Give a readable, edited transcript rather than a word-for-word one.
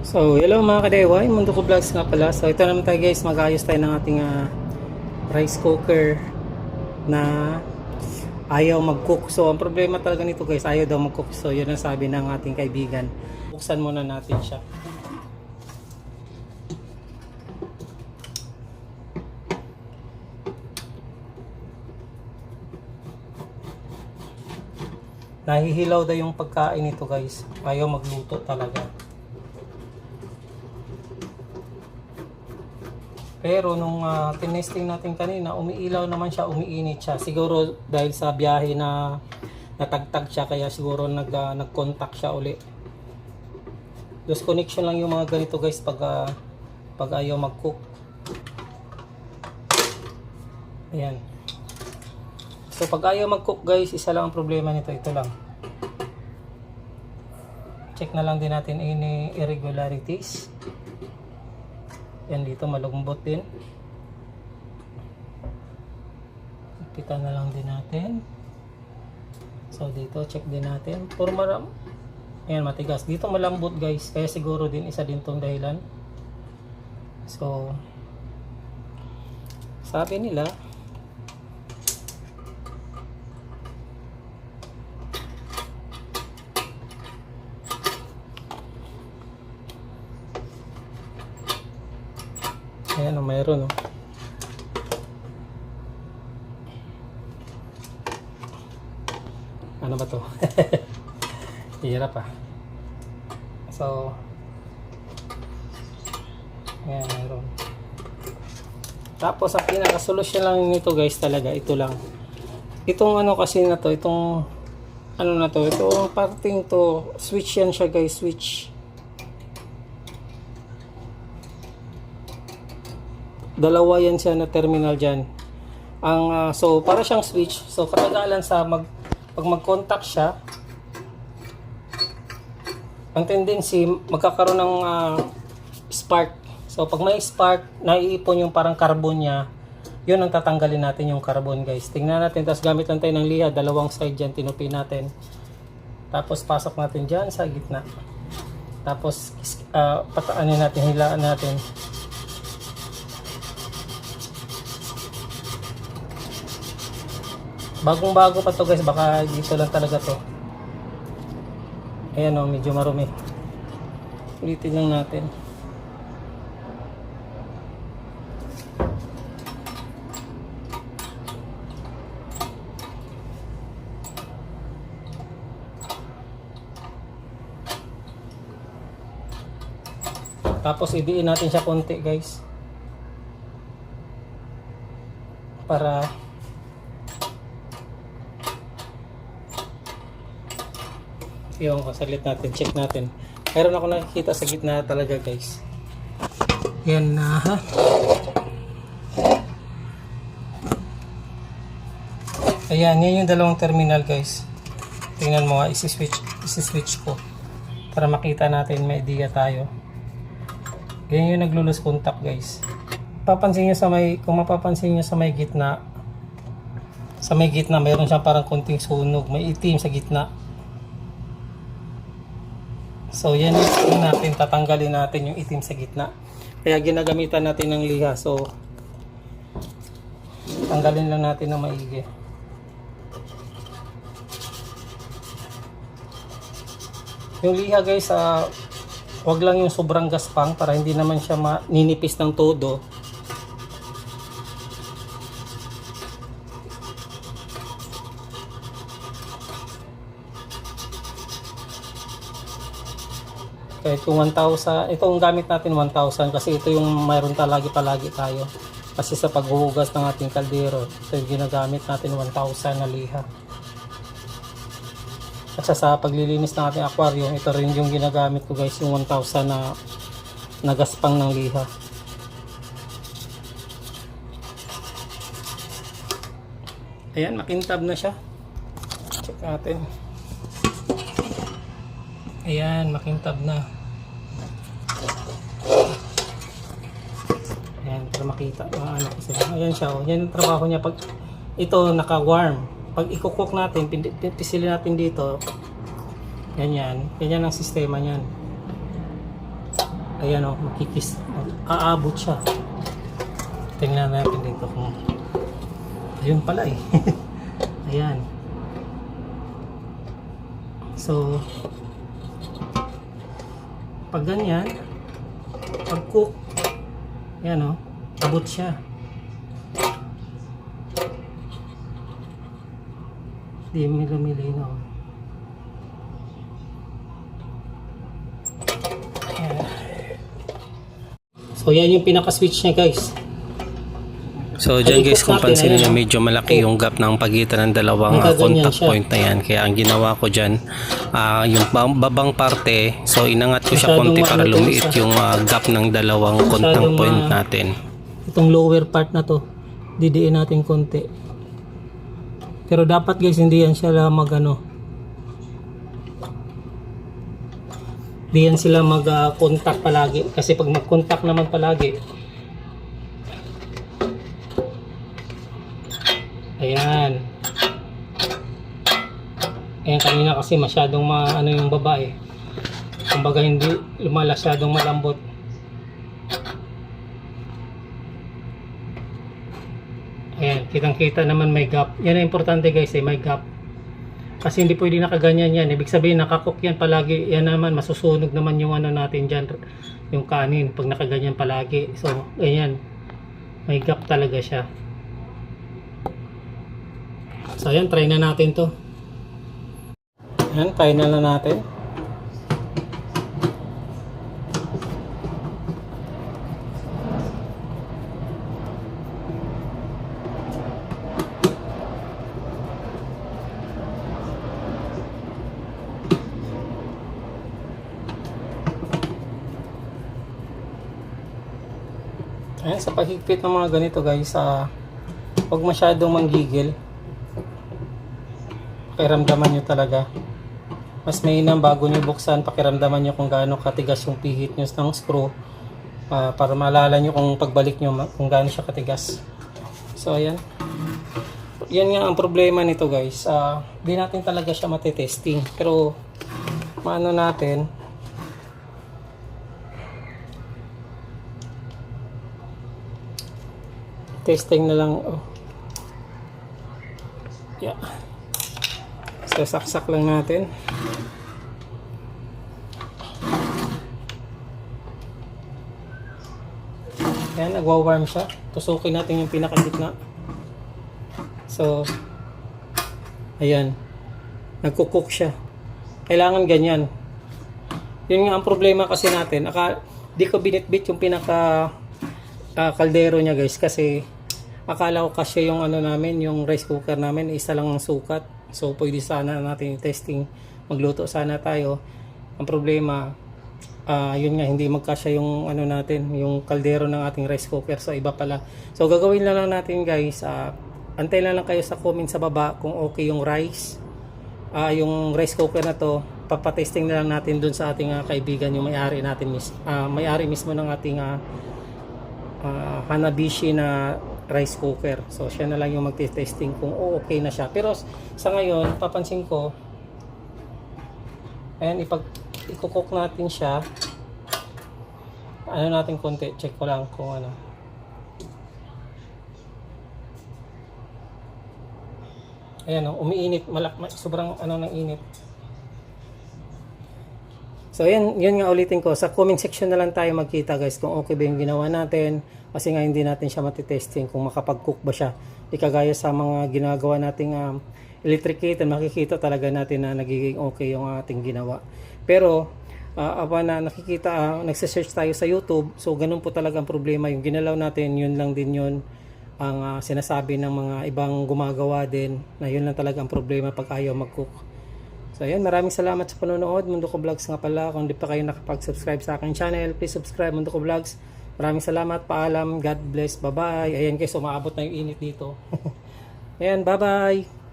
So, hello mga kadewa, Mundo Ko Vlogs nga pala. So, ito naman tayo guys, mag-ayos tayo ng ating rice cooker na ayaw mag-cook. So, ang problema talaga nito guys, ayaw daw mag-cook. So, yun ang sabi ng ating kaibigan. Buksan muna natin siya. Nahihilaw daw yung pagkain nito guys. Ayaw magluto talaga. Pero nung tinesting natin kanina, umiilaw naman siya, umiinit siya. Siguro dahil sa biyahe na natagtag siya, kaya siguro nag-contact siya uli. Loose connection lang yung mga ganito guys pag ayaw mag-cook. Ayan. So pag ayaw mag-cook guys, isa lang ang problema nito, ito lang. Check na lang din natin any irregularities. Yan dito malambot din. Kita na lang din natin. So dito check din natin. Puro ayan, matigas. Dito malambot guys. Kaya siguro din isa din tong dahilan. So sabi nila ayan o, mayroon o. Ano ba to? Hirap ah. So ayan, mayroon. Tapos ang pinaka-solusyon lang nito guys talaga, ito lang. Itong ano kasi na to, itong ano na to, itong parting to, switch yan siya guys, switch. Dalawa yan siya na terminal dyan. So para siyang switch. So katagalan sa pag mag-contact siya, ang tendency magkakaroon ng spark. So pag may spark, naiipon yung parang carbon niya, yun ang tatanggalin natin yung carbon guys. Tingnan natin, tapos gamit lang tayo ng liha, dalawang side dyan, tinupi natin. Tapos pasok natin dyan sa gitna. Tapos pataanin natin, hilaan natin. Bagong bago pa to guys, baka dito lang talaga to. Ayan o, medyo marumi. Ulitin lang natin. Tapos idiin natin siya konti guys. Para yung saglit natin, check natin. Meron ako nakikita sa gitna talaga guys. Yan na ha. Ayan, yan yung dalawang terminal guys. Tingnan mo ha, isi-switch ko. Para makita natin, may idea tayo. Yan yung naglo-lose contact guys. Papansin nyo kung mapapansin nyo sa may gitna, mayroon siyang parang konting sunog. May itim sa gitna. So yan yung natin, tatanggalin natin yung itim sa gitna. Kaya ginagamitan natin ng liha. So tanggalin lang natin ng maigi. Yung liha guys, wag lang yung sobrang gaspang para hindi naman siya ninipis ng todo. Kahit kung 1,000, itong gamit natin 1,000 kasi ito yung mayroon palagi tayo. Kasi sa paghuhugas ng ating kaldero, ito yung ginagamit natin 1,000 na liha. At sa paglilinis ng ating aquarium, ito rin yung ginagamit ko guys, yung 1,000 na gaspang ng liha. Ayan, makintab na siya. Check natin. Ayan, makintab na. Ayan, para makita. Ayan siya. Oh. Yan yung trabaho niya. Pag ito naka-warm, pag i-cook natin, pisilin natin dito. Ganyan. Ganyan ang sistema niyan. ayan o, aabot siya. Tingnan natin dito kung ayun pala eh. Ayan. So pag ganyan, pag cook, ayan o, abot siya. Di mili na o. So yan yung pinaka-switch niya guys. So dyan guys, kung pansinin nyo, medyo malaki yung gap ng pagitan ng dalawang contact point na yan. Kaya ang ginawa ko dyan, yung babang parte, so inangat ko siya konti para lumiit yung gap ng dalawang contact point natin. Itong lower part na to, didiin natin konti. Pero dapat guys, hindi yan siya hindi yan sila mag-contact palagi. Kasi pag mag-contact naman palagi, ayan. Ayan, kanina kasi masyadong yung babae. Kumbaga hindi masyadong malambot. Ayan, kitang-kita naman may gap. Yan ang importante guys, may gap. Kasi hindi pwede nakaganyan yan. Ibig sabihin nakakook yan palagi. Yan naman, masusunog naman yung natin dyan, yung kanin, pag nakaganyan palagi. So, ayan. May gap talaga siya. So ayan, try na natin to. Ayan, final na natin. Ayan, sa paghigpit ng mga ganito guys, huwag masyadong manggigil. Pakiramdaman nyo talaga. Mas mainam bago nyo buksan, pakiramdaman nyo kung gaano katigas yung pihit nyo ng screw, para maalala nyo kung pagbalik nyo kung gaano siya katigas. So ayan. Yan nga ang problema nito guys. Di natin talaga siya matitesting. Pero maano natin, testing na lang. Yeah. So saksak lang natin. Ayan, nagwa-warm siya. Tusukin natin yung pinakagitna. So ayan, nagkukook siya. Kailangan ganyan. Yun nga ang problema kasi natin. Di ko binitbit yung pinaka kaldero niya guys, kasi akala ko kasi yung namin, yung rice cooker namin, isa lang ang sukat. So pwede sana natin testing, magluto sana tayo. Ang problema, yun nga, hindi magkasya yung natin, yung kaldero ng ating rice cooker. So iba pala. So gagawin na lang natin guys, antay na lang kayo sa comment sa baba kung okay yung rice, yung rice cooker na to. Papatesting na lang natin dun sa ating kaibigan, yung may-ari natin, may-ari mismo ng ating Hanabishi na rice cooker. So siya na lang yung magte-testing kung okay na siya. Pero sa ngayon, papansin ko, ayan, i-cook natin siya. Natin konti, check ko lang kung ayan, umiinit, sobrang ng init. So yun nga, ulitin ko, sa comment section na lang tayo magkita guys kung okay ba yung ginawa natin, kasi nga hindi natin siya matitesting kung makapag-cook ba siya. Di kagaya sa mga ginagawa nating electric kettle, makikita talaga natin na nagiging okay yung ating ginawa. Pero na nakikita, nagse-search tayo sa YouTube, so ganun po talaga ang problema. Yung ginalaw natin, yun lang din yun ang sinasabi ng mga ibang gumagawa din, na yun lang talaga ang problema pag ayaw mag-cook. So ayan, maraming salamat sa panonood. Mundo Ko Vlogs nga pala. Kung di pa kayo nakapag-subscribe sa aking channel, please subscribe, Mundo Ko Vlogs. Maraming salamat, paalam, God bless, bye bye. Ayan guys, umaabot na yung init dito. Ayan, bye bye.